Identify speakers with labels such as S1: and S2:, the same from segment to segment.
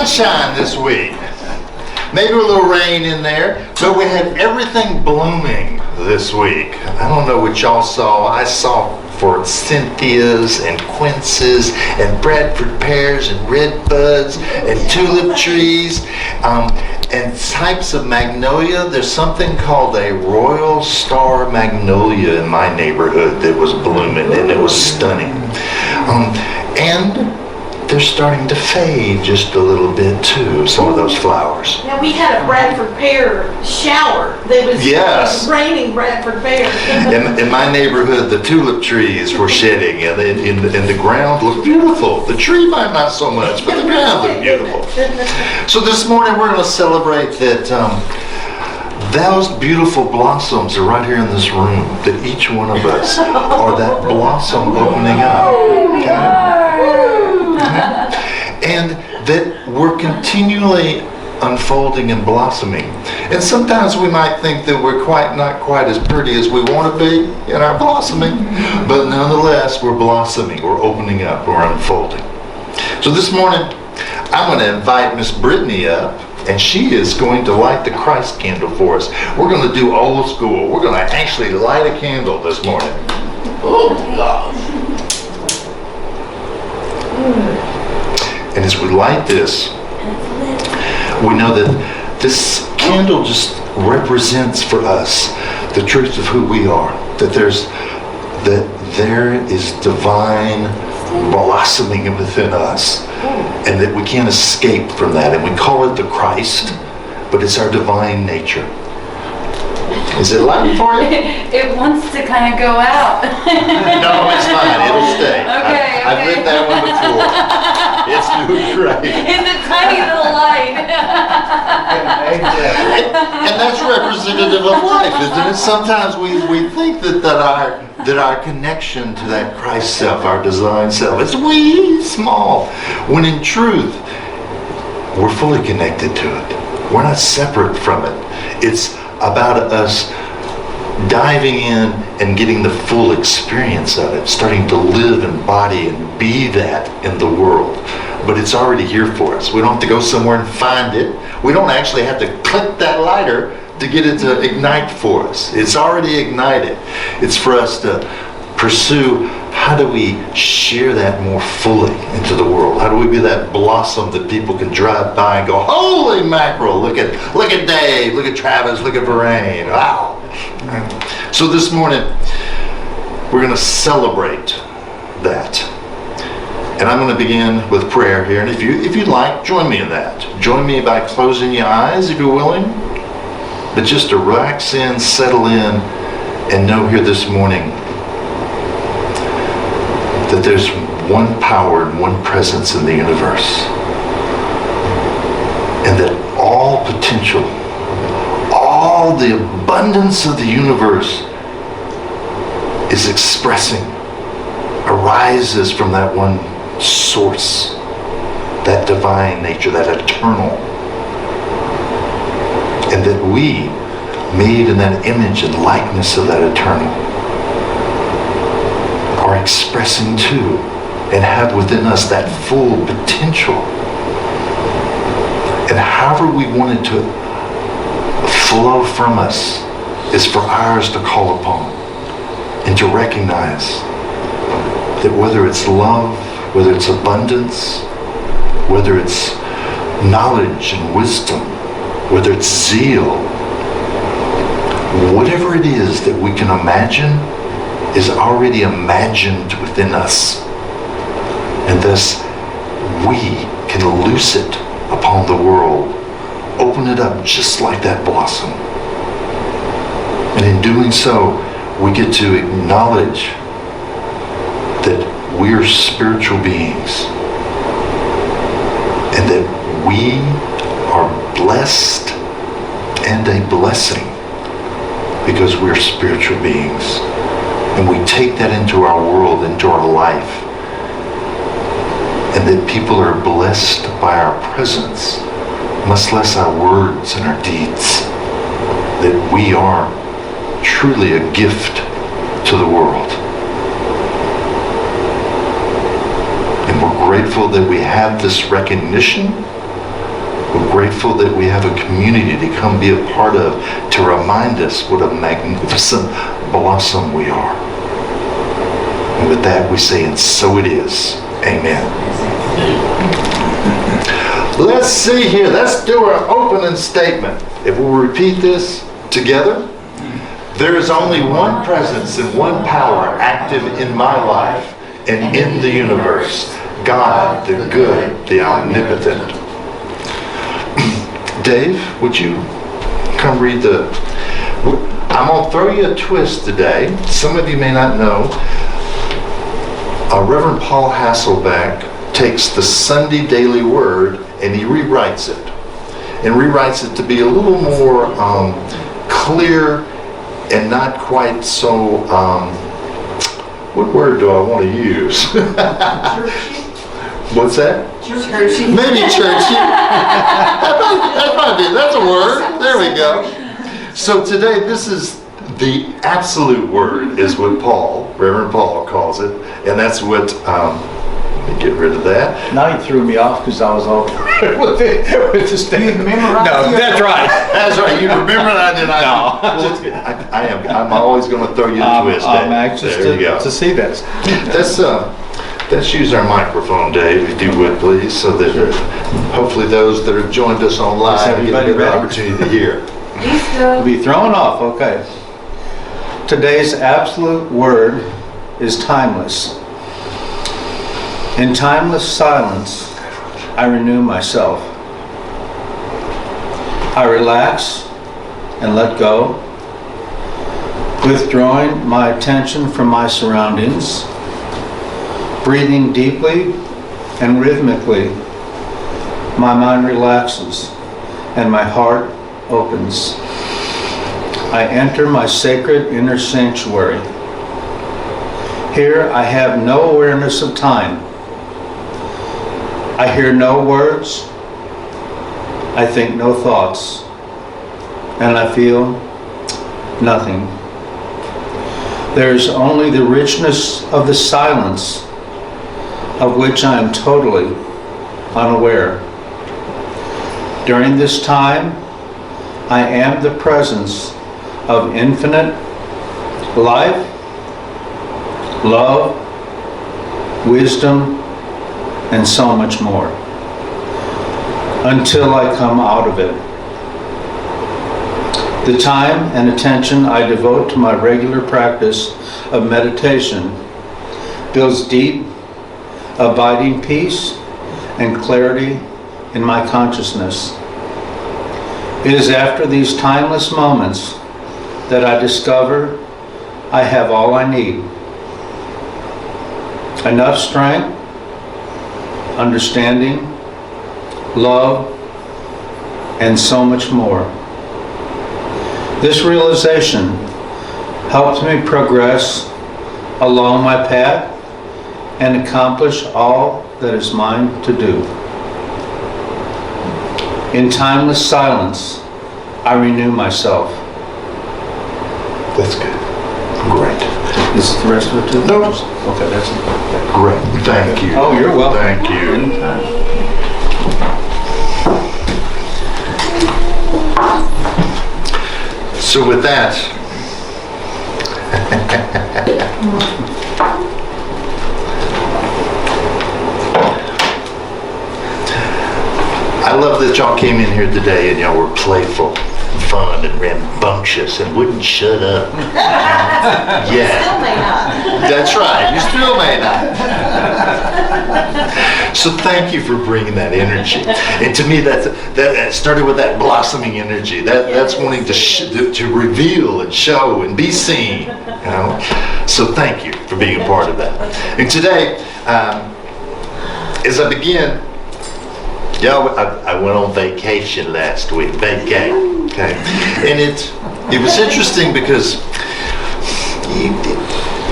S1: sunshine this week. Maybe a little rain in there, but we had everything blooming this week. I don't know what y'all saw. I saw forsythias and quinces and Bradford pears and red buds and tulip trees and types of magnolia. There's something called a royal star magnolia in my neighborhood that was blooming, and it was stunning. And they're starting to fade just a little bit too, some of those flowers.
S2: Now we had a Bradford pear shower. That was raining Bradford pears.
S1: In my neighborhood, the tulip trees were shedding, and the ground looked beautiful. The tree might not so much, but the ground looked beautiful. So this morning we're going to celebrate that those beautiful blossoms are right here in this room, that each one of us are that blossom opening up. Okay? And that we're continually unfolding and blossoming. And sometimes we might think that we're not quite as pretty as we want to be in our blossoming, but nonetheless we're blossoming, we're opening up, we're unfolding. So this morning I'm going to invite Miss Brittany up, and she is going to light the Christ candle for us. We're going to do old school. We're going to actually light a candle this morning. Oh gosh. And as we light this, we know that this candle just represents for us the truth of who we are. That there is divine blossoming within us, and that we can't escape from that. And we call it the Christ, but it's our divine nature. Is it lighting for you?
S3: It wants to kind of go out.
S1: No, it's fine. It'll stay.
S3: Okay.
S1: I've lit that one before. It's doing great.
S3: It's a tiny little light.
S1: And that's representative of life, isn't it? Sometimes we think that our connection to that Christ self, our design self, is wee small, when in truth we're fully connected to it. We're not separate from it. It's about us diving in and getting the full experience of it, starting to live, embody, and be that in the world. But it's already here for us. We don't have to go somewhere and find it. We don't actually have to click that lighter to get it to ignite for us. It's already ignited. It's for us to pursue, how do we share that more fully into the world? How do we be that blossom that people can drive by and go, holy mackerel, look at Dave, look at Travis, look at Verraine, wow. So this morning, we're going to celebrate that. And I'm going to begin with prayer here. And if you'd like, join me in that. Join me by closing your eyes if you're willing. But just to relax in, settle in, and know here this morning that there's one power and one presence in the universe. And that all potential, all the abundance of the universe is expressing, arises from that one source, that divine nature, that eternal. And that we, made in that image and likeness of that eternal, are expressing too, and have within us that full potential. And however we want it to flow from us is for ours to call upon and to recognize that whether it's love, whether it's abundance, whether it's knowledge and wisdom, whether it's zeal, whatever it is that we can imagine is already imagined within us. And thus we can loose it upon the world, open it up just like that blossom. And in doing so, we get to acknowledge that we're spiritual beings and that we are blessed and a blessing because we're spiritual beings. And we take that into our world, into our life, and that people are blessed by our presence, much less our words and our deeds, that we are truly a gift to the world. And we're grateful that we have this recognition grateful that we have a community to come be a part of, to remind us what a magnificent blossom we are. And with that, we say, and so it is. Amen. Let's see here. Let's do our opening statement. If we'll repeat this together. There is only one presence and one power active in my life and in the universe. God, the good, the omnipotent. Dave, would you come read I'm going to throw you a twist today. Some of you may not know. Reverend Paul Hasselbeck takes the Sunday Daily Word and he rewrites it. And rewrites it to be a little more clear and not quite so, what word do I want to use? What's that?
S2: Churchy.
S1: Maybe churchy. that might be, that's a word. There we go. So today, this is the absolute word, is what Reverend Paul calls it. And that's what, let me get rid of that.
S4: Now you threw me off because I was all with the statement.
S5: memorize
S4: No,
S5: your-
S4: that's right.
S1: That's right. You remember that? Did I?
S4: No.
S1: I'm always going to throw you a twist.
S4: I'm
S1: Dave.
S4: anxious
S1: There you go.
S4: to see this.
S1: Let's use our microphone, Dave, if you would, please, so that hopefully those that have joined us online
S4: Is
S1: get a
S4: everybody
S1: good
S4: ready?
S1: opportunity to hear.
S4: We'll be thrown off, okay. Today's absolute word is timeless. In timeless silence, I renew myself. I relax and let go, withdrawing my attention from my surroundings, breathing deeply and rhythmically. My mind relaxes and my heart opens. I enter my sacred inner sanctuary. Here I have no awareness of time. I hear no words. I think no thoughts. And I feel nothing. There is only the richness of the silence, of which I am totally unaware. During this time, I am the presence of infinite life, love, wisdom, and so much more, until I come out of it. The time and attention I devote to my regular practice of meditation builds deep, abiding peace and clarity in my consciousness. It is after these timeless moments that I discover I have all I need. Enough strength, understanding, love, and so much more. This realization helps me progress along my path and accomplish all that is mine to do. In timeless silence, I renew myself.
S1: That's good. Great.
S4: Is the rest of it too?
S1: No.
S4: Okay, that's it.
S1: Great. Thank you.
S4: Oh, you're welcome.
S1: Thank you.
S4: Anytime.
S1: So with that, I love that y'all came in here today and y'all were playful, fun, and rambunctious and wouldn't shut up. Yeah.
S2: Still may not.
S1: That's right. You still may not. So thank you for bringing that energy. And to me, that started with that blossoming energy. That's wanting to reveal and show and be seen. You know. So thank you for being a part of that. And today, as I begin, y'all, I went on vacation last week. Okay. And it was interesting because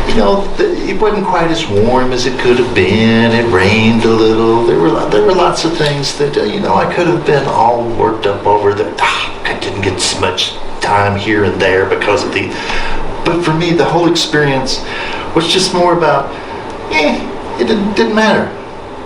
S1: it wasn't quite as warm as it could have been. It rained a little. There were lots of things that I could have been all worked up over. That I didn't get so much time here and there because of the. But for me, the whole experience was just more about. It didn't matter.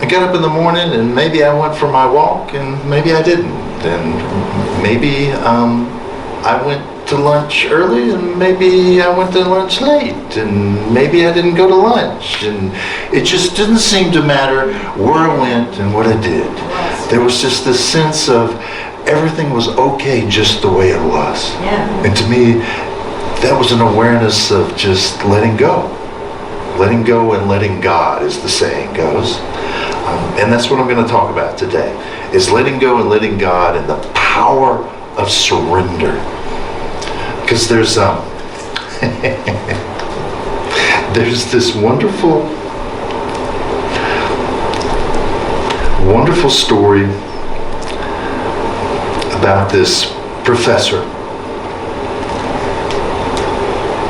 S1: I got up in the morning and maybe I went for my walk and maybe I didn't. and maybe I went to lunch early, and maybe I went to lunch late, and maybe I didn't go to lunch, and it just didn't seem to matter where I went and what I did. There was just this sense of everything was okay just the way it was.
S2: Yeah.
S1: And to me, that was an awareness of just letting go. Letting go and letting God, as the saying goes. And that's what I'm going to talk about today, is letting go and letting God and the power of surrender. Because there's this wonderful story about this professor.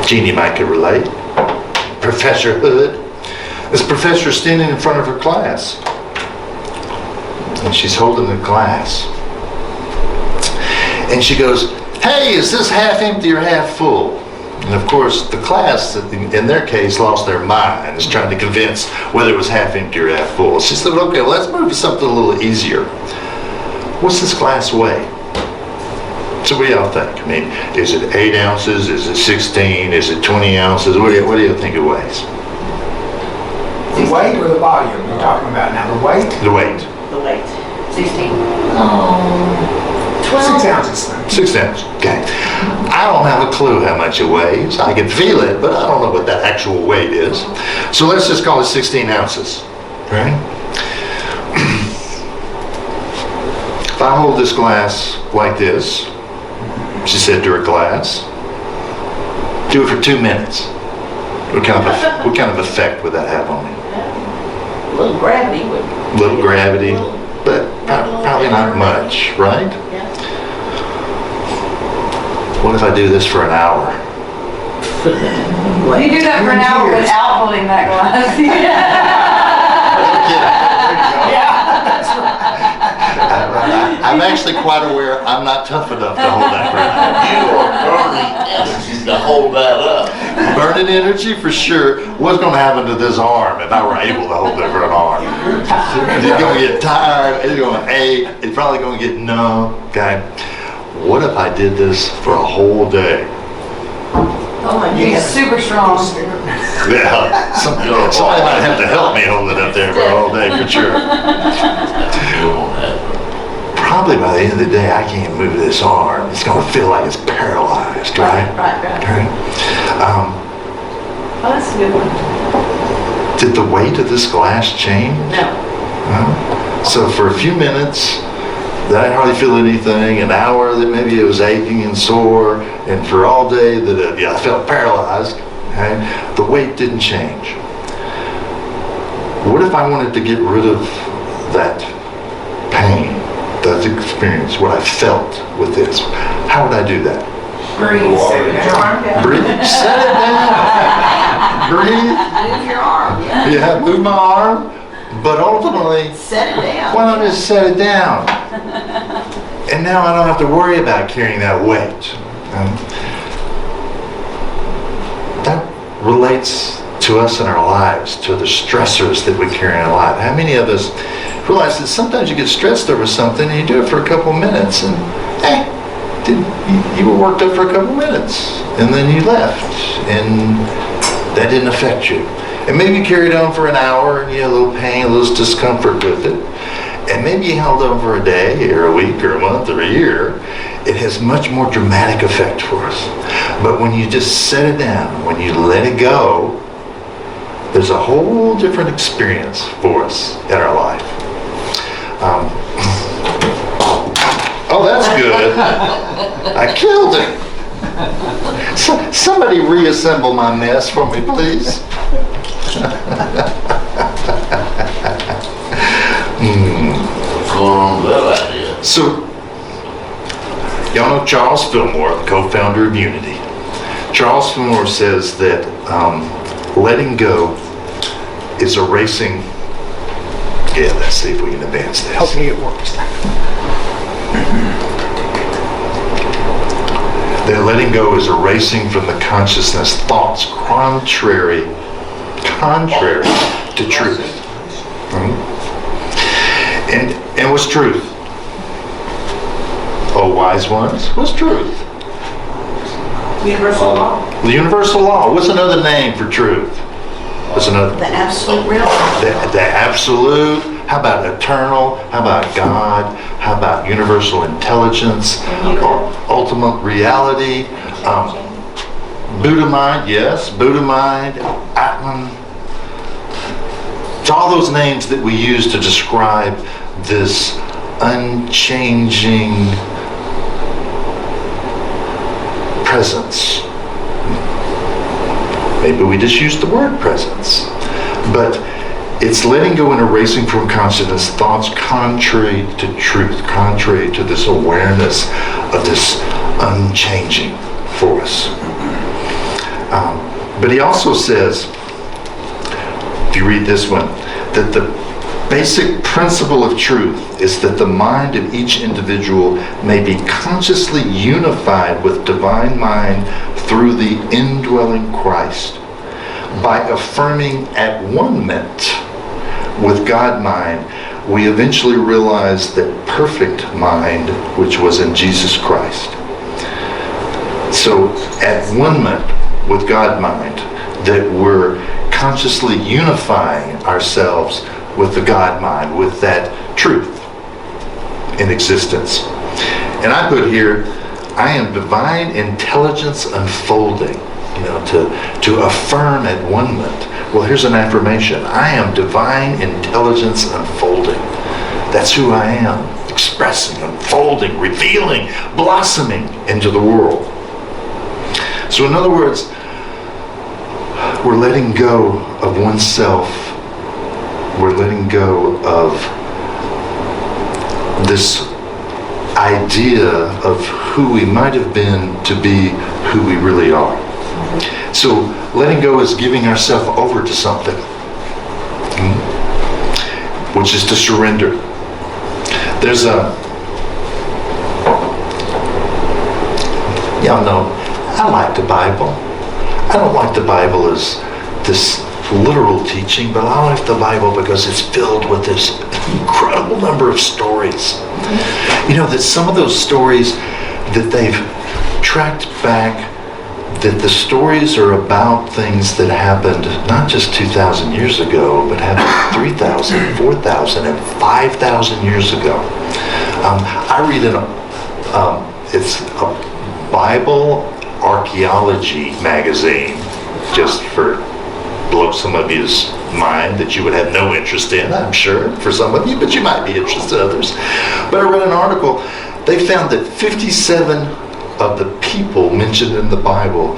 S1: Jeannie might could relate. Professor Hood. This professor is standing in front of her class, and she's holding the glass. And she goes, "Hey, is this half empty or half full?" And of course, the class, in their case, lost their mind, is trying to convince whether it was half empty or half full. She said, "Okay, well, let's move to something a little easier. What's this glass weigh?" So what do y'all think? I mean, is it 8 ounces? Is it 16? Is it 20 ounces? What do you think it weighs?
S5: The weight or the volume you're talking about now? The weight?
S1: The weight.
S2: The weight.
S3: 16.
S5: 6 ounces.
S1: 6 ounces. Okay. I don't have a clue how much it weighs. I can feel it, but I don't know what that actual weight is. So let's just call it 16 ounces. Right? If I hold this glass like this, she said to her class, do it for 2 minutes. What kind of effect would that have on me?
S2: A little gravity would.
S1: Little gravity, but probably not much, right?
S2: Yeah.
S1: What if I do this for an hour?
S3: You do that for an hour without holding that glass.
S1: I'm actually quite aware I'm not tough enough to hold that for an hour.
S6: You are burning energy to hold that up.
S1: Burning energy for sure. What's going to happen to this arm if I were able to hold it for an arm? It's going to get tired. It's going to ache. It's probably going to get numb. Okay. What if I did this for a whole day?
S2: Oh my
S3: He's
S2: goodness.
S3: super strong.
S1: Yeah. Somebody might have to help me hold it up there for a whole day for sure. Probably by the end of the day, I can't move this arm. It's going to feel like it's paralyzed, right?
S2: Right. Oh, that's a good one.
S1: Did the weight of this glass change?
S2: No.
S1: So for a few minutes, that I didn't hardly feel anything. An hour that maybe it was aching and sore, and for all day that I felt paralyzed. Okay? The weight didn't change. What if I wanted to get rid of that pain, that experience, what I felt with this? How would I do that?
S2: Breathe. Set your arm down.
S1: Breathe. Set it down. Breathe.
S2: Move your arm. Yeah.
S1: Yeah, move my arm. But ultimately,
S2: Set it down.
S1: why not just set it down? And now I don't have to worry about carrying that weight. That relates to us in our lives, to the stressors that we carry in our life. How many of us realize that sometimes you get stressed over something and you do it for a couple minutes and you were worked up for a couple minutes and then you left and that didn't affect you. And maybe you carried on for an hour and you had a little pain, a little discomfort with it. And maybe you held on for a day or a week or a month or a year. It has much more dramatic effect for us. But when you just set it down, when you let it go, there's a whole different experience for us in our life. Oh, that's good. I killed it. Somebody reassemble my mess for me, please.
S6: What's going on with that idea?
S1: So, y'all know Charles Fillmore, the co-founder of Unity. Charles Fillmore says that letting go is erasing. Yeah, let's see if we can advance this.
S5: Hopefully it works.
S1: That letting go is erasing from the consciousness thoughts contrary to truth. And what's truth? O wise ones, what's truth?
S2: Universal law.
S1: The universal law. What's another name for truth? What's another?
S2: The absolute reality.
S1: The absolute. How about eternal? How about God? How about universal intelligence? Ultimate reality? Buddha mind, yes. Buddha mind, Atman. It's all those names that we use to describe this unchanging presence. Maybe we just use the word presence. But it's letting go and erasing from consciousness thoughts contrary to truth, contrary to this awareness of this unchanging force. But he also says, if you read this one, that the basic principle of truth is that the mind of each individual may be consciously unified with divine mind through the indwelling Christ. By affirming at one-ment with God mind, we eventually realize that perfect mind, which was in Jesus Christ. So at one-ment with God mind, that we're consciously unifying ourselves with the God mind, with that truth in existence. And I put here, I am divine intelligence unfolding, to affirm at one-ment. Well, here's an affirmation. I am divine intelligence unfolding. That's who I am, expressing, unfolding, revealing, blossoming into the world. So in other words, we're letting go of oneself. We're letting go of this idea of who we might have been to be who we really are. So letting go is giving ourselves over to something, which is to surrender. There's y'all know, I like the Bible. I don't like the Bible as this literal teaching, but I like the Bible because it's filled with this incredible number of stories. That some of those stories that they've tracked back, that the stories are about things that happened not just 2,000 years ago, but happened 3,000, 4,000, and 5,000 years ago. I read it's a Bible archaeology magazine, just for blow some of you's mind that you would have no interest in, I'm sure, for some of you, but you might be interested in others. But I read an article, they found that 57 of the people mentioned in the Bible,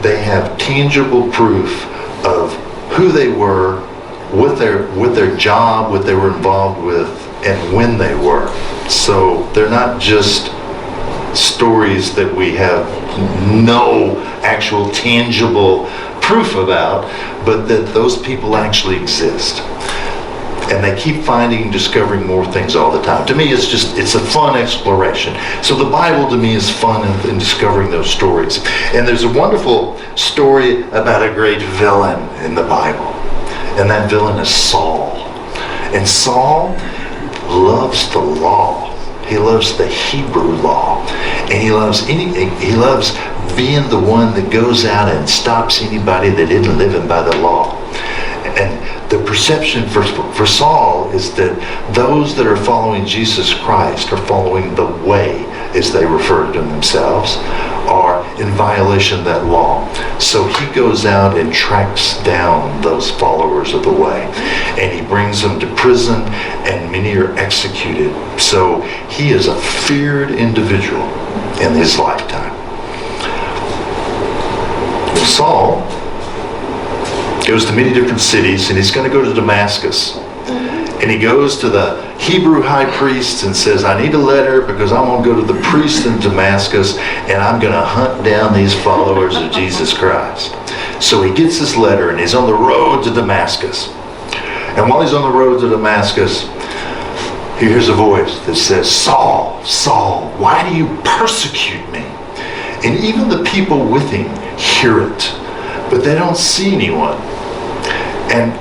S1: they have tangible proof of who they were, with their job, what they were involved with, and when they were. So they're not just stories that we have no actual tangible proof about, but that those people actually exist. And they keep finding and discovering more things all the time. To me, it's a fun exploration. So the Bible to me is fun in discovering those stories. And there's a wonderful story about a great villain in the Bible. And that villain is Saul. And Saul loves the law. He loves the Hebrew law. And he loves being the one that goes out and stops anybody that isn't living by the law. And the perception for Saul is that those that are following Jesus Christ are following the way, as they refer to themselves, are in violation of that law. So he goes out and tracks down those followers of the way. And he brings them to prison, and many are executed. So he is a feared individual in his lifetime. Saul goes to many different cities, and he's going to go to Damascus. And he goes to the Hebrew high priest and says, I need a letter because I'm going to go to the priest in Damascus, and I'm going to hunt down these followers of Jesus Christ. So he gets this letter, and he's on the road to Damascus. And while he's on the road to Damascus, he hears a voice that says, Saul, Saul, why do you persecute me? And even the people with him hear it, but they don't see anyone. And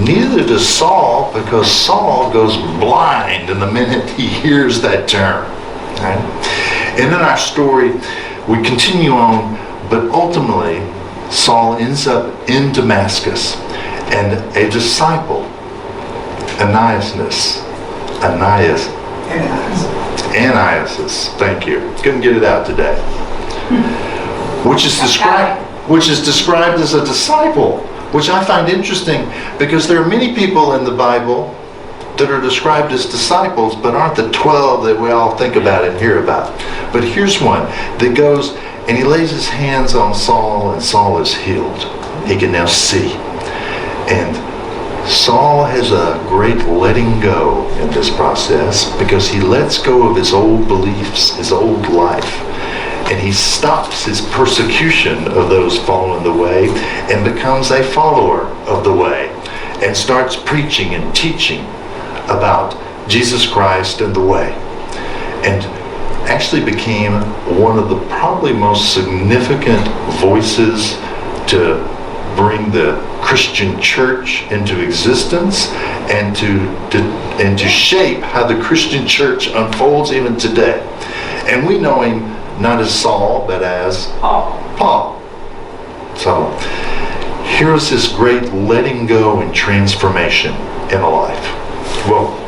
S1: neither does Saul, because Saul goes blind in the minute he hears that term. Right? And in our story, we continue on, but ultimately, Saul ends up in Damascus, and a disciple, Ananias, thank you. Couldn't get it out today. Which is described as a disciple, which I find interesting because there are many people in the Bible that are described as disciples, but aren't the 12 that we all think about and hear about. But here's one that goes and he lays his hands on Saul, and Saul is healed. He can now see. And Saul has a great letting go in this process because he lets go of his old beliefs, his old life. And he stops his persecution of those following the way and becomes a follower of the way and starts preaching and teaching about Jesus Christ and the way. And actually became one of the probably most significant voices to bring the Christian church into existence and to shape how the Christian church unfolds even today. And we know him not as Saul, but as Paul. So here's this great letting go and transformation in a life. Well,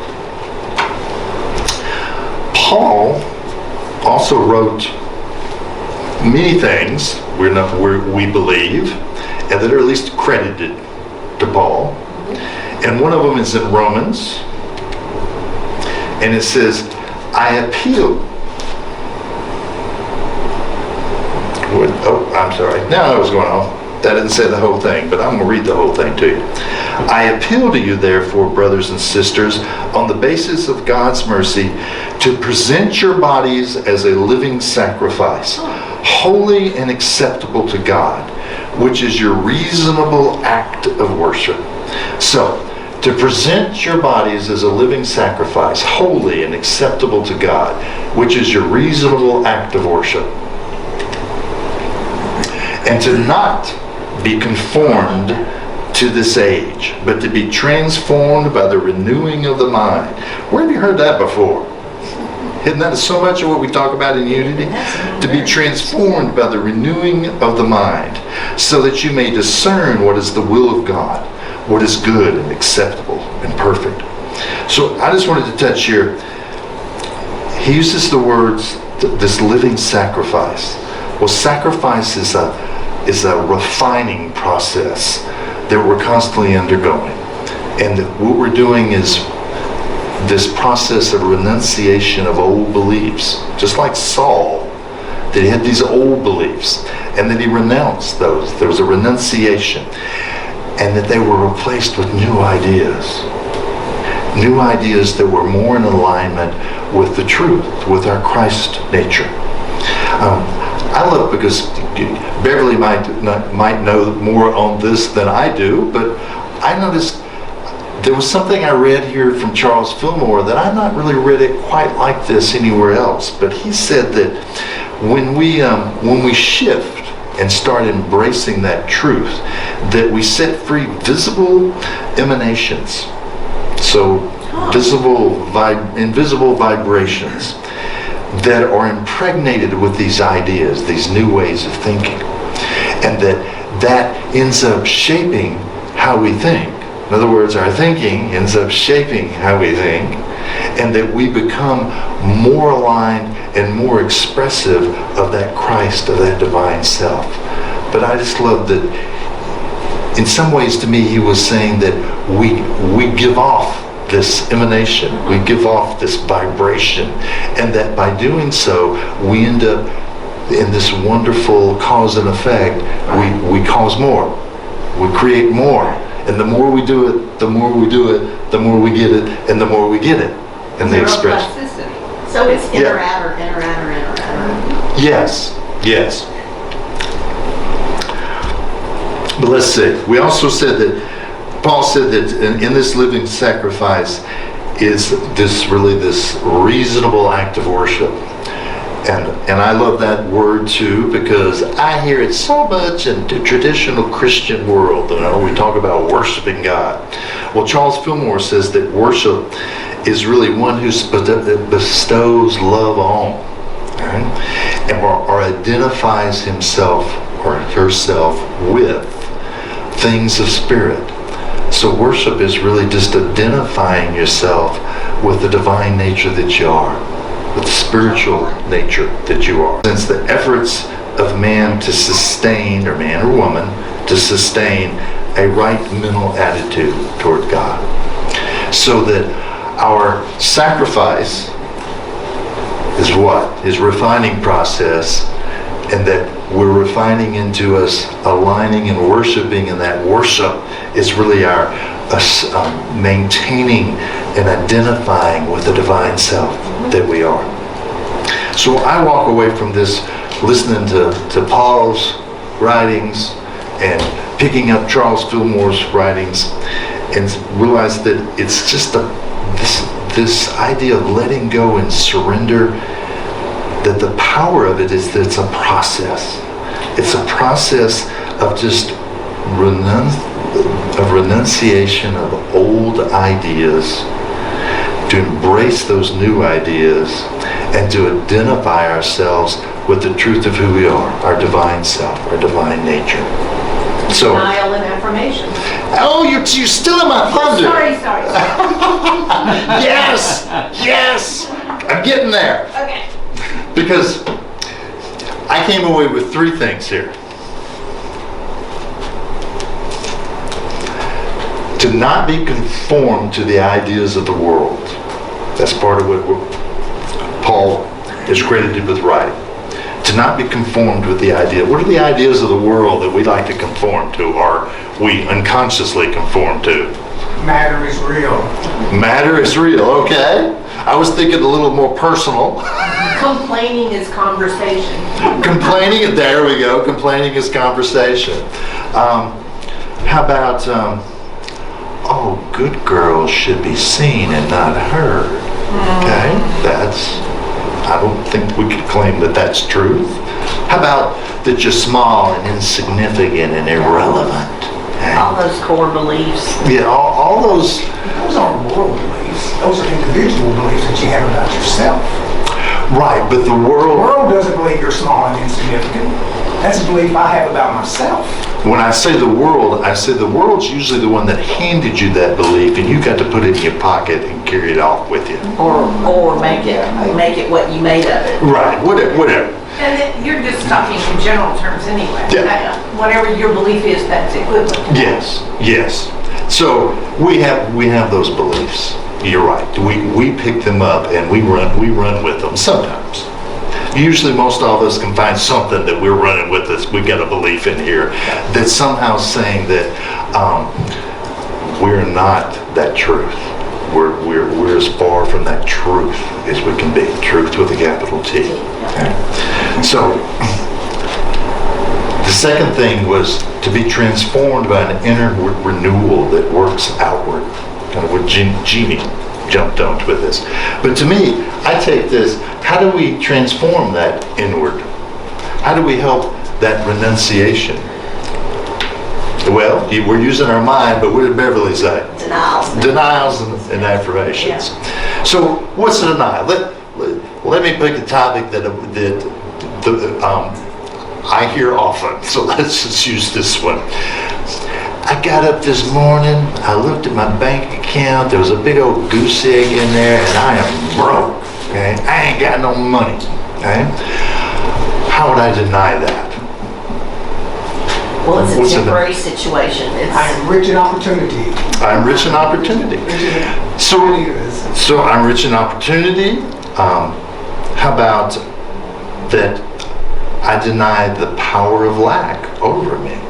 S1: Paul also wrote many things we believe, and that are at least credited to Paul. And one of them is in Romans, and it says, I appeal. Oh, I'm sorry. Now I was going off. That didn't say the whole thing, but I'm going to read the whole thing to you. I appeal to you, therefore, brothers and sisters, on the basis of God's mercy, to present your bodies as a living sacrifice, holy and acceptable to God, which is your reasonable act of worship. So, to present your bodies as a living sacrifice, holy and acceptable to God, which is your reasonable act of worship. And to not be conformed to this age, but to be transformed by the renewing of the mind. Where have you heard that before? Isn't that so much of what we talk about in Unity? To be transformed by the renewing of the mind, so that you may discern what is the will of God, what is good and acceptable and perfect. So I just wanted to touch here. He uses the words, this living sacrifice. Well, sacrifice is a refining process that we're constantly undergoing. And what we're doing is this process of renunciation of old beliefs. Just like Saul, that he had these old beliefs, and that he renounced those. There was a renunciation. And that they were replaced with new ideas. New ideas that were more in alignment with the truth, with our Christ nature. I love, because Beverly might know more on this than I do, but I noticed there was something I read here from Charles Fillmore that I've not really read it quite like this anywhere else. But he said that when we shift and start embracing that truth, that we set free visible emanations. So invisible vibrations that are impregnated with these ideas, these new ways of thinking, and that ends up shaping how we think. In other words, our thinking ends up shaping how we think, and that we become more aligned and more expressive of that Christ, of that divine self. But I just love that in some ways, to me, he was saying that we give off this emanation, we give off this vibration, and that by doing so, we end up in this wonderful cause and effect. We cause more, we create more, and the more we do it, the more we do it, the more we get it, and the more we get it, and they express.
S2: So it's inner-outer.
S1: Yes. But let's see. We also said that Paul said that in this living sacrifice is this reasonable act of worship. And I love that word too, because I hear it so much in the traditional Christian world. We talk about worshiping God. Well, Charles Fillmore says that worship is really one who bestows love on. right? Or identifies himself or herself with things of spirit. So worship is really just identifying yourself with the divine nature that you are, with the spiritual nature that you are. Since the efforts of man to sustain, or man or woman, to sustain a right mental attitude toward God. So that our sacrifice is what? Is refining process, and that we're refining into us aligning and worshiping, and that worship is really our maintaining and identifying with the divine self that we are. So I walk away from this listening to Paul's writings and picking up Charles Fillmore's writings, and realize that it's just this idea of letting go and surrender, that the power of it is that it's a process. It's a process of just renunciation of old ideas, to embrace those new ideas, and to identify ourselves with the truth of who we are, our divine self, our divine nature. So,
S2: Denial and affirmation.
S1: oh, you're still in my thunder.
S2: Sorry.
S1: Yes, I'm getting there.
S2: Okay.
S1: Because I came away with three things here. To not be conformed to the ideas of the world. That's part of what Paul is credited with writing. To not be conformed with the idea. What are the ideas of the world that we like to conform to, or we unconsciously conform to?
S5: Matter is real.
S1: Matter is real, okay. I was thinking a little more personal.
S2: Complaining is conversation.
S1: Complaining, there we go. Complaining is conversation. How about, oh, good girls should be seen and not heard. Okay, I don't think we could claim that that's truth. How about that you're small and insignificant and irrelevant? Okay?
S2: All those core beliefs.
S1: Yeah, all those.
S5: Those aren't world beliefs. Those are individual beliefs that you have about yourself.
S1: Right, but the
S5: The
S1: world.
S5: world doesn't believe you're small and insignificant. That's a belief I have about myself.
S1: When I say the world, I say the world's usually the one that handed you that belief, and you got to put it in your pocket and carry it off with you.
S2: Or make it what you made of it.
S1: Right, whatever.
S7: And you're just talking in general terms anyway.
S1: Yeah.
S7: Whatever your belief is, that's equivalent.
S1: Yes. So we have those beliefs. You're right. We pick them up and we run with them sometimes. Usually most all of us can find something that we're running with us. We got a belief in here that's somehow saying that we're not that truth. We're as far from that truth as we can be. Truth with a capital T. Okay? So the second thing was to be transformed by an inner renewal that works outward. Kind of what Jeannie jumped onto with this. But to me, I take this, how do we transform that inward? How do we help that renunciation? Well, we're using our mind, but what did Beverly say? Denials and affirmations. So what's a denial? Let me pick a topic that I hear often. So let's just use this one. I got up this morning, I looked at my bank account, there was a big old goose egg in there, and I am broke, okay? I ain't got no money, okay? How would I deny that?
S2: Well, it's
S1: What's
S2: a
S1: it-
S2: temporary situation.
S5: I am rich in opportunity.
S1: I'm rich in opportunity. So I'm rich in opportunity. How about that I deny the power of lack over me?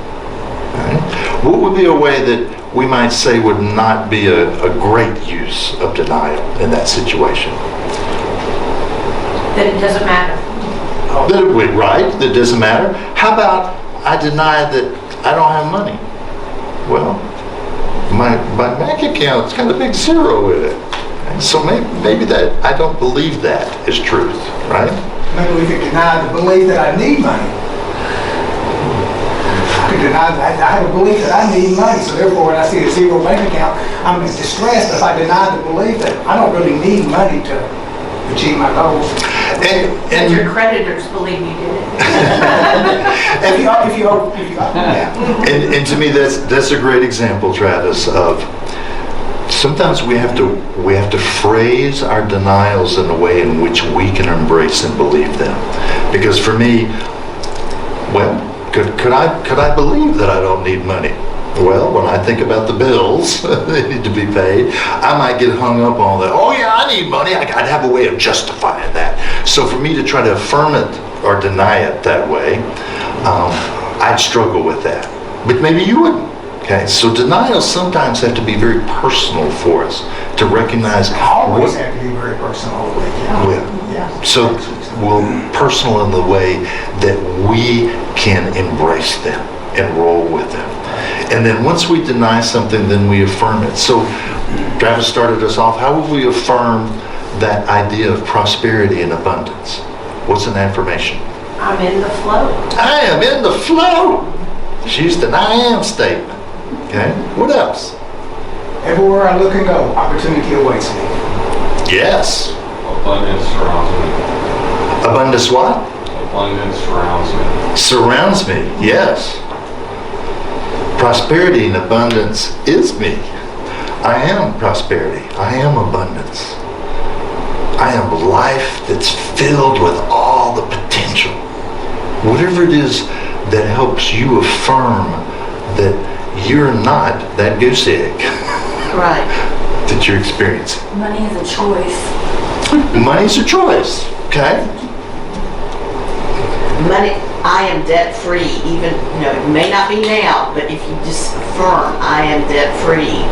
S1: Right? What would be a way that we might say would not be a great use of denial in that situation?
S7: That it doesn't matter.
S1: That it would, right? That doesn't matter. How about I deny that I don't have money? Well, my bank account's got a big zero in it. And so maybe that I don't believe that is truth, right?
S5: Maybe we could deny the belief that I need money. I could deny that I have a belief that I need money, so therefore when I see a zero bank account, I'm distressed. But if I deny the belief that I don't really need money to achieve my goals.
S7: But your
S1: And,
S7: creditors believe you did it.
S5: If you, yeah.
S1: and to me, that's a great example, Travis, of sometimes we have to phrase our denials in a way in which we can embrace and believe them. Because for me, well, could I believe that I don't need money? Well, when I think about the bills that need to be paid, I might get hung up on that. Oh yeah, I need money. I'd have a way of justifying that. So for me to try to affirm it or deny it that way, I'd struggle with that. But maybe you wouldn't. Okay, so denials sometimes have to be very personal for us to recognize.
S5: Always have to be very personal.
S1: Yeah. So, well, personal in the way that we can embrace them and roll with them. And then once we deny something, then we affirm it. So Travis started us off. How would we affirm that idea of prosperity and abundance? What's an affirmation?
S7: I'm in the flow.
S1: I am in the flow. She used an I am statement. Okay, what else?
S5: Everywhere I look and go, opportunity awaits me.
S1: Yes.
S8: Abundance surrounds me.
S1: Abundance what?
S8: Abundance surrounds me.
S1: Surrounds me, yes. Prosperity and abundance is me. I am prosperity. I am abundance. I am life that's filled with all the potential. Whatever it is that helps you affirm that you're not that goose egg
S2: Right.
S1: that you're experiencing.
S3: Money is a choice.
S1: Money's a choice, okay?
S2: Money, I am debt free, even, it may not be now, but if you just affirm, I am debt free,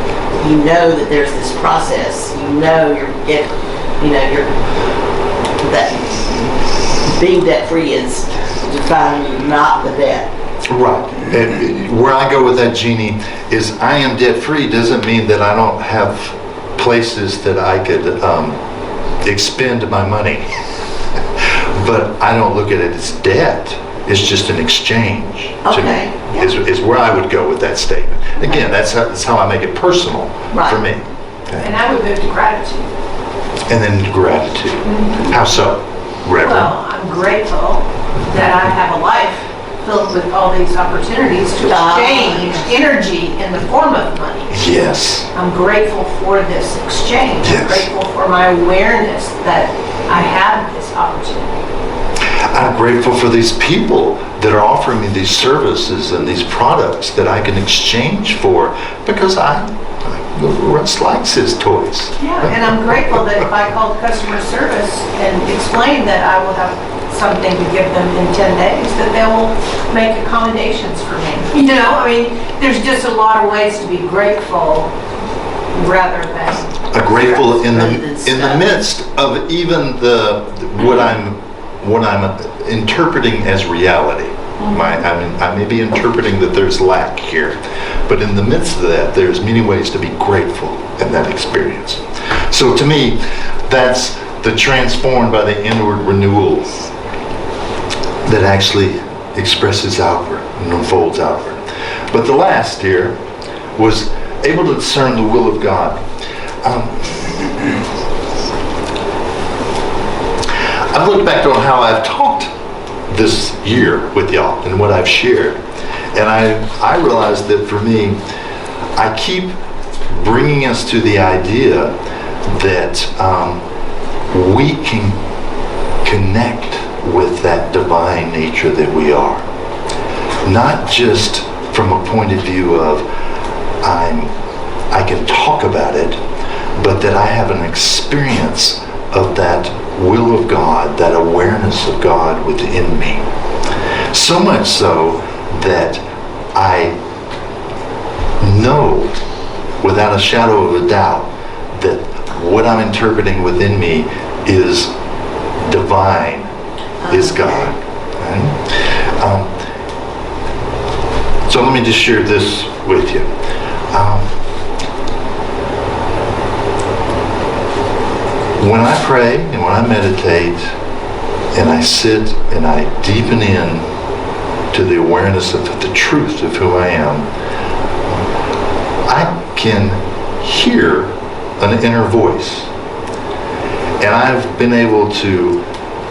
S2: you know that there's this process, that being debt free is defining not the debt.
S1: Right. And where I go with that, Jeannie, is I am debt free doesn't mean that I don't have places that I could expend my money. But I don't look at it as debt. It's just an exchange to
S2: Okay,
S1: me,
S2: yeah.
S1: is where I would go with that statement. Again, that's how I make it personal for me. Okay.
S7: And I would move to gratitude.
S1: And then gratitude. How so, Reverend?
S7: Well, I'm grateful that I have a life filled with all these opportunities to exchange energy in the form of money.
S1: Yes.
S7: I'm grateful for this exchange.
S1: Yes.
S7: I'm grateful for my awareness that I have this opportunity.
S1: I'm grateful for these people that are offering me these services and these products that I can exchange for because Russ likes his toys.
S7: Yeah, and I'm grateful that if I call customer service and explain that I will have something to give them in 10 days, that they will make accommodations for me. There's just a lot of ways to be grateful rather than...
S1: Grateful in the midst of even what I'm interpreting as reality. I may be interpreting that there's lack here, but in the midst of that, there's many ways to be grateful in that experience. So to me, that's the transformed by the inward renewal that actually expresses outward and unfolds outward. But the last here was able to discern the will of God. I've looked back on how I've talked this year with y'all and what I've shared. And I realized that for me, I keep bringing us to the idea that we can connect with that divine nature that we are. Not just from a point of view of I can talk about it, but that I have an experience of that will of God, that awareness of God within me. So much so that I know without a shadow of a doubt that what I'm interpreting within me is divine, is God. Okay? So let me just share this with you. When I pray and when I meditate and I sit and I deepen in to the awareness of the truth of who I am, I can hear an inner voice. And I've been able to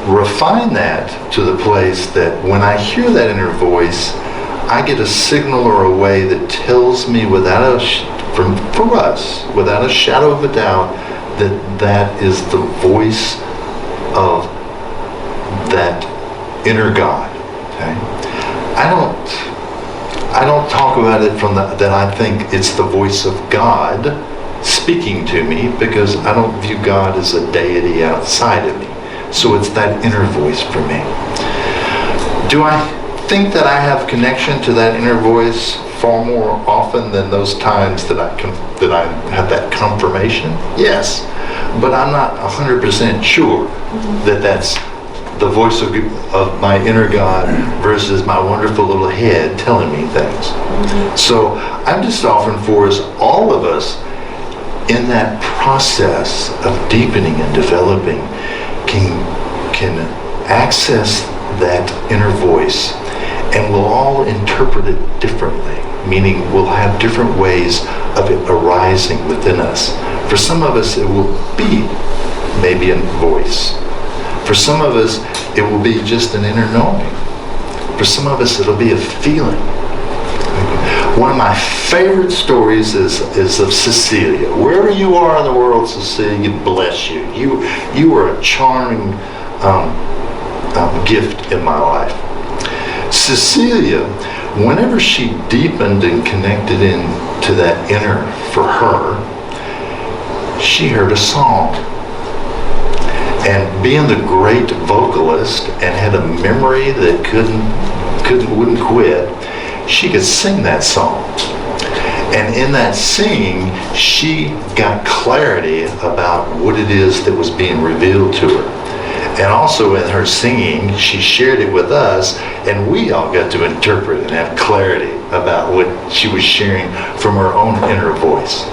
S1: refine that to the place that when I hear that inner voice, I get a signal or a way that tells me without for us, without a shadow of a doubt, that is the voice of that inner God. Okay? I don't talk about it from that I think it's the voice of God speaking to me, because I don't view God as a deity outside of me. So it's that inner voice for me. Do I think that I have connection to that inner voice far more often than those times that I have that confirmation? Yes, but I'm not 100% sure that that's the voice of my inner God versus my wonderful little head telling me things. So I'm just offering for us, all of us, in that process of deepening and developing, can access that inner voice, and we'll all interpret it differently, meaning we'll have different ways of it arising within us. For some of us, it will be maybe a voice. For some of us, it will be just an inner knowing. For some of us, it'll be a feeling. One of my favorite stories is of Cecilia. Wherever you are in the world, Cecilia, bless you. You are a charming gift in my life. Cecilia, whenever she deepened and connected into that inner for her, she heard a song. And being the great vocalist and had a memory that wouldn't quit, she could sing that song. And in that singing, she got clarity about what it is that was being revealed to her. And also in her singing, she shared it with us, and we all got to interpret and have clarity about what she was sharing from her own inner voice.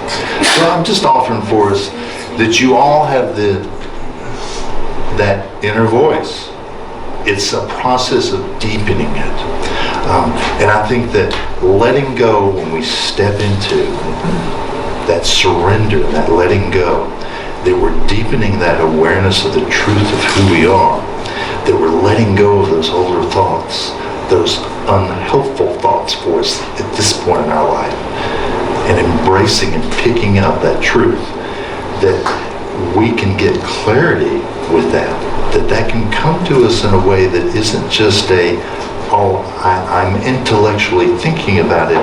S1: So I'm just offering for us that you all have that inner voice. It's a process of deepening it. And I think that letting go, when we step into that surrender, that letting go, that we're deepening that awareness of the truth of who we are, that we're letting go of those older thoughts, those unhelpful thoughts for us at this point in our life, and embracing and picking up that truth, that we can get clarity with that can come to us in a way that isn't just I'm intellectually thinking about it,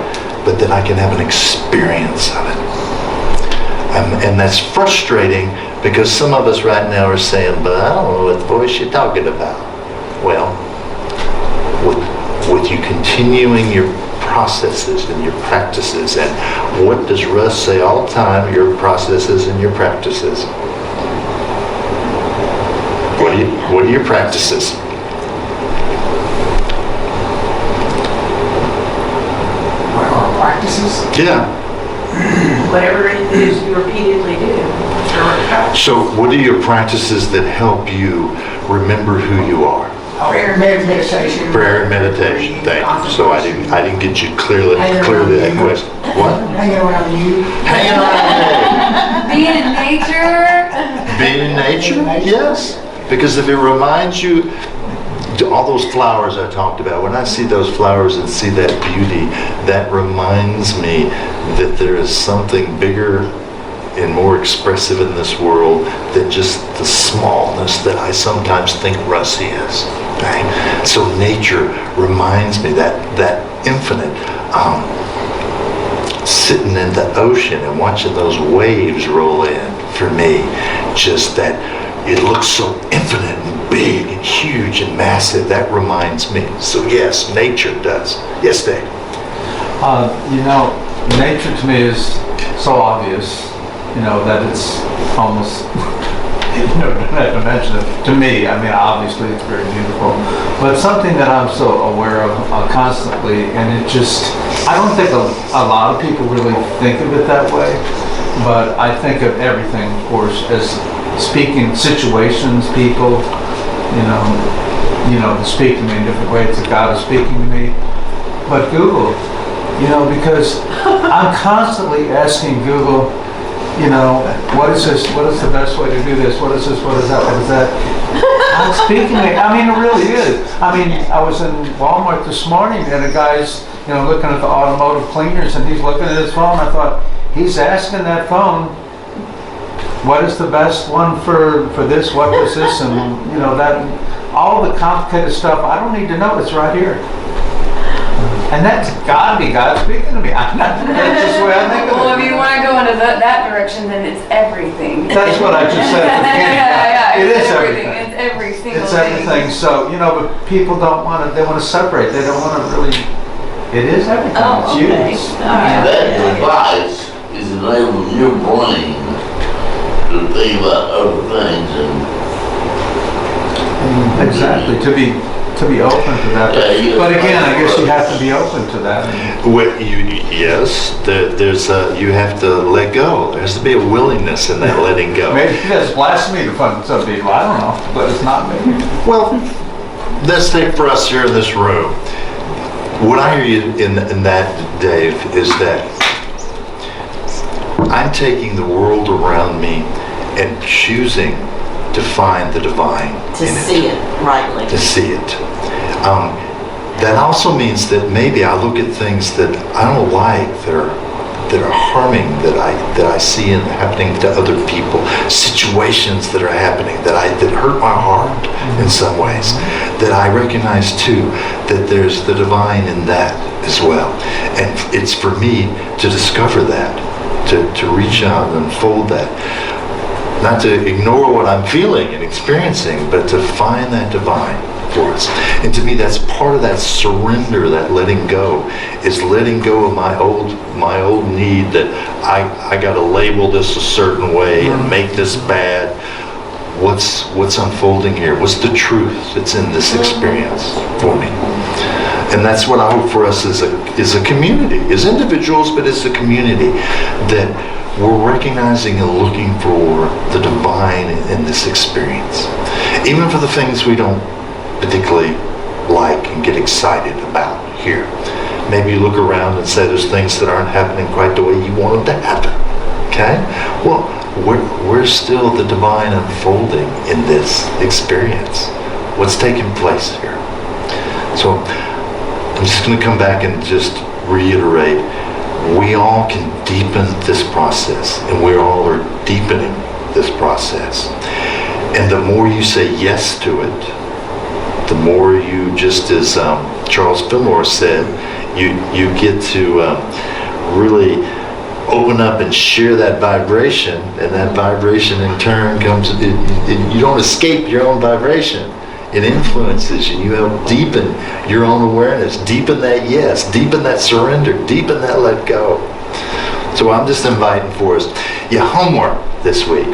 S1: but that I can have an experience of it. And that's frustrating, because some of us right now are saying, but I don't know what voice you're talking about. Well, with you continuing your processes and your practices, and what does Russ say all the time, your processes and your practices? What are your practices?
S5: What are our practices?
S1: Yeah.
S7: Whatever it is you repeatedly do.
S1: So what are your practices that help you remember who you are?
S5: Prayer and meditation.
S1: Prayer and meditation. Thank you. So I didn't get you clearly that question. What?
S5: Hanging around you.
S1: Hanging around
S3: Being in nature.
S1: me. Being in nature? Yes. Because if it reminds you, all those flowers I talked about, when I see those flowers and see that beauty, that reminds me that there is something bigger and more expressive in this world than just the smallness that I sometimes think Russ is. Okay? So nature reminds me that infinite, sitting in the ocean and watching those waves roll in, for me, just that it looks so infinite and big and huge and massive. That reminds me. So yes, nature does. Yes, Dave?
S4: Nature to me is so obvious, that it's almost, not to mention it, to me, obviously it's very beautiful, but something that I'm so aware of constantly, and I don't think a lot of people really think of it that way, but I think of everything, of course, as speaking situations, people, to speak to me in different ways, that God is speaking to me. But Google, because I'm constantly asking Google, what is this? What is the best way to do this? What is this? What is that? What is that? I'm speaking, I mean, it really is. I mean, I was in Walmart this morning and a guy's, looking at the automotive cleaners and he's looking at his phone. I thought, he's asking that phone, what is the best one for this, what was this, and that, all the complicated stuff, I don't need to know, it's right here. And that's God speaking to me. That's just the way I think of it.
S3: Well, if you want to go into that direction, then it's everything.
S4: That's what I just said at the beginning.
S3: Yeah,
S4: It
S3: it's
S4: is everything.
S3: It's every single
S4: It's
S3: thing.
S4: everything, so, but people don't want to, they want to separate, they don't want to really, it is everything,
S2: Oh,
S4: it's
S2: okay.
S4: you.
S2: All right.
S6: That device is enabling your brain to think about other things and
S4: Exactly, to be open to that.
S6: Yeah, you-
S4: But again, I guess you have to be open to that.
S1: Yes, you have to let go. There has to be a willingness in that letting go.
S4: Maybe that's blasphemy to some people, I don't know, but it's not me.
S1: Well, let's take for us here in this room. What I hear you in that, Dave, is that I'm taking the world around me and choosing to find the divine
S2: To
S1: in
S2: see it rightly.
S1: to see it. That also means that maybe I look at things that I don't like, that are harming, that I see happening to other people, situations that are happening that hurt my heart in some ways. That I recognize too that there's the divine in that as well, and it's for me to discover that, to reach out and unfold that. Not to ignore what I'm feeling and experiencing, but to find that divine for us. And to me, that's part of that surrender, that letting go, is letting go of my old need that I got to label this a certain way and make this bad. What's unfolding here? What's the truth that's in this experience for me? And that's what I hope for us as a community, as individuals, but as a community, that we're recognizing and looking for the divine in this experience. Even for the things we don't particularly like and get excited about here. Maybe you look around and say there's things that aren't happening quite the way you want them to happen. Okay? Well, we're still the divine unfolding in this experience. What's taking place here? So I'm just going to come back and just reiterate, we all can deepen this process, and we all are deepening this process. And the more you say yes to it, the more you, just as Charles Fillmore said, you get to really open up and share that vibration, and that vibration in turn comes, you don't escape your own vibration. It influences you. You help deepen your own awareness, deepen that yes, deepen that surrender, deepen that let go. So I'm just inviting for us, homework this week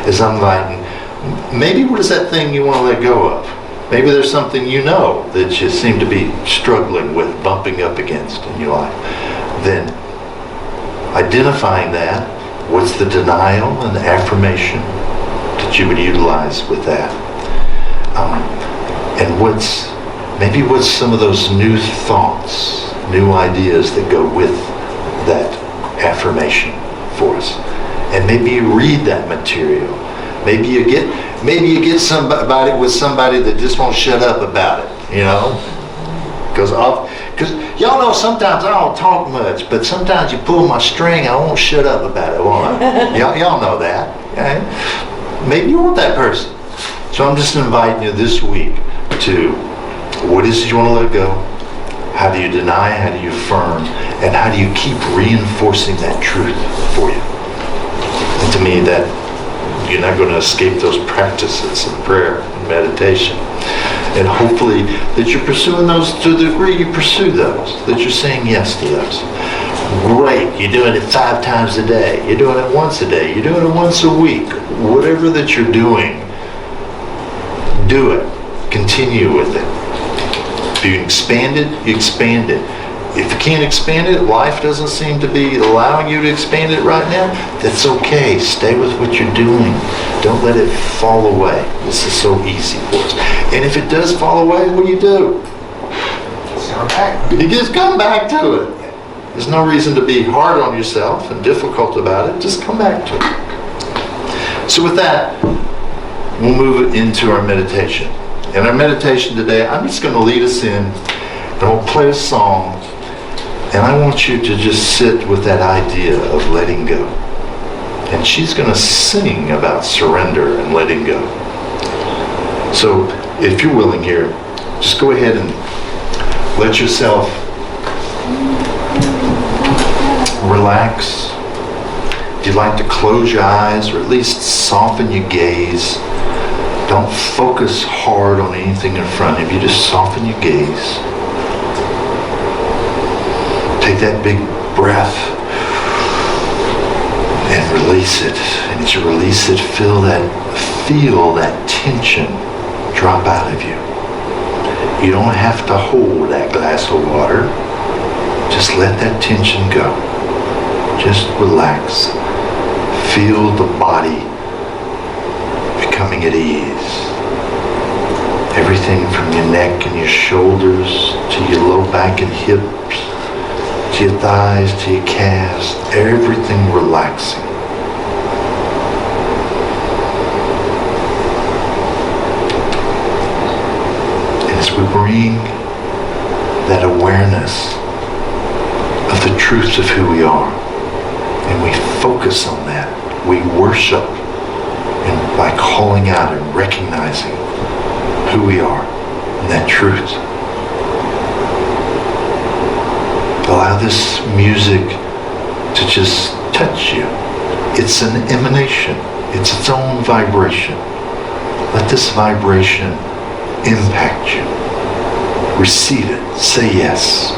S1: is I'm inviting, maybe what is that thing you want to let go of? Maybe there's something that you seem to be struggling with, bumping up against in your life. Then identifying that, what's the denial and the affirmation that you would utilize with that? And what's some of those new thoughts, new ideas that go with that affirmation for us? And maybe you read that material. Maybe you get somebody with somebody that just won't shut up about it, Because y'all know sometimes I don't talk much, but sometimes you pull my string, I won't shut up about it, won't I? Y'all know that, okay? Maybe you want that person. So I'm just inviting you this week to, what is it you want to let go? How do you deny? How do you affirm? And how do you keep reinforcing that truth for you? And to me, that you're not going to escape those practices of prayer and meditation. And hopefully that you're pursuing those to the degree you pursue those, that you're saying yes to those. Great, you're doing it 5 times a day. You're doing it once a day. You're doing it once a week. Whatever that you're doing, do it. Continue with it. If you can expand it, you expand it. If you can't expand it, life doesn't seem to be allowing you to expand it right now, that's okay. Stay with what you're doing. Don't let it fall away. This is so easy for us. And if it does fall away, what do?
S5: So back.
S1: You just come back to it. There's no reason to be hard on yourself and difficult about it. Just come back to it. So with that, we'll move into our meditation. In our meditation today, I'm just going to lead us in, and we'll play a song, and I want you to just sit with that idea of letting go. And she's going to sing about surrender and letting go. So if you're willing here, just go ahead and let yourself relax. If you'd like to close your eyes or at least soften your gaze, don't focus hard on anything in front of you, just soften your gaze. Take that big breath and release it. And as you release it, feel that tension drop out of you. You don't have to hold that glass of water. Just let that tension go. Just relax. Feel the body becoming at ease. Everything from your neck and your shoulders to your low back and hips, to your thighs, to your calves, everything relaxing. And as we bring that awareness of the truth of who we are, and we focus on that, we worship, and by calling out and recognizing who we are and that truth. Allow this music to just touch you. It's an emanation. It's its own vibration. Let this vibration impact you. Receive it. Say yes.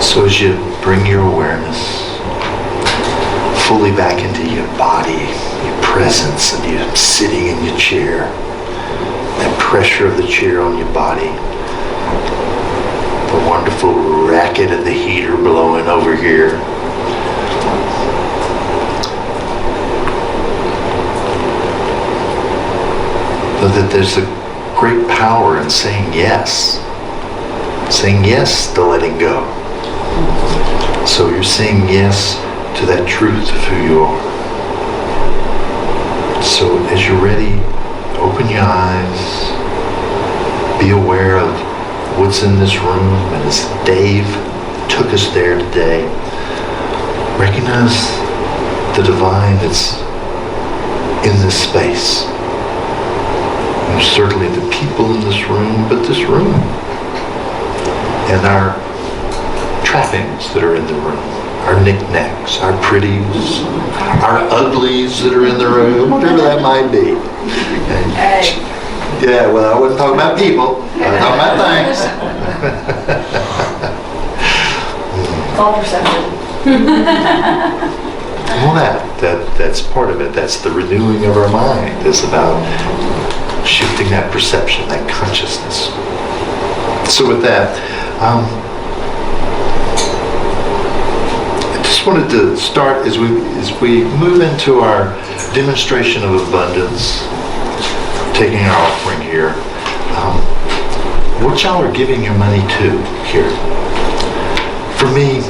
S1: So as you bring your awareness fully back into your body, your presence, and you sitting in your chair, that pressure of the chair on your body, the wonderful racket of the heater blowing over here. Know that there's a great power in saying yes to letting go. So you're saying yes to that truth of who you are. So as you're ready, open your eyes, be aware of what's in this room, and as Dave took us there today, recognize the divine that's in this space. And certainly the people in this room, but this room, and our trappings that are in the room, our knickknacks, our pretties, our uglies that are in the room, whatever that might be.
S3: Hey.
S1: Yeah, well, I wasn't talking about people, I was talking about things.
S3: It's all perception.
S1: Well, that's part of it. That's the renewing of our mind. It's about shifting that perception, that consciousness. So with that, I just wanted to start as we move into our demonstration of abundance, taking our offering here. What y'all are giving your money to here? For me,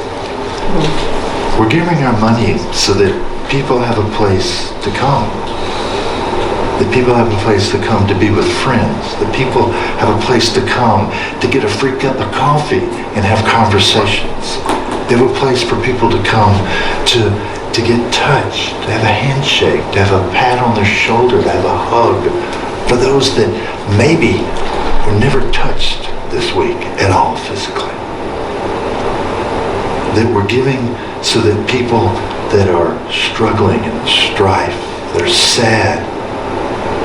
S1: we're giving our money so that people have a place to come. That people have a place to come to be with friends. That people have a place to come to get a free cup of coffee and have conversations. They have a place for people to come to get touched, to have a handshake, to have a pat on their shoulder, to have a hug. For those that maybe were never touched this week at all physically. That we're giving so that people that are struggling in strife, that are sad,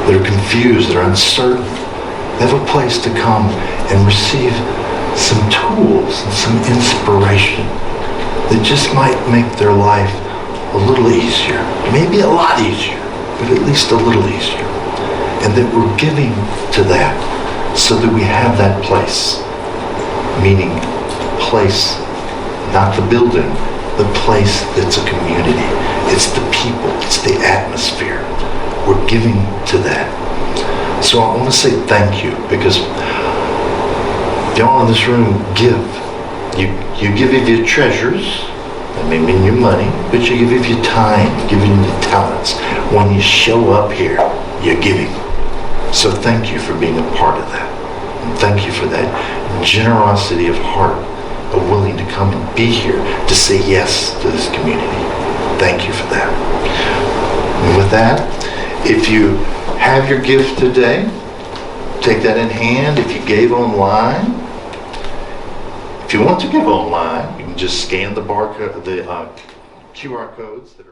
S1: that are confused, that are uncertain, they have a place to come and receive some tools and some inspiration that just might make their life a little easier. Maybe a lot easier, but at least a little easier. And that we're giving to that so that we have that place. Meaning place, not the building, the place that's a community. It's the people, it's the atmosphere. We're giving to that. So I want to say thank you, because y'all in this room give. You give of your treasures, that may mean your money, but you give of your time, you give of your talents. When you show up here, you're giving. So thank you for being a part of that. And thank you for that generosity of heart, of willing to come and be here, to say yes to this community. Thank you for that. And with that, if you have your gift today, take that in hand. If you gave online, if you want to give online, you can just scan the barcode, the QR codes that are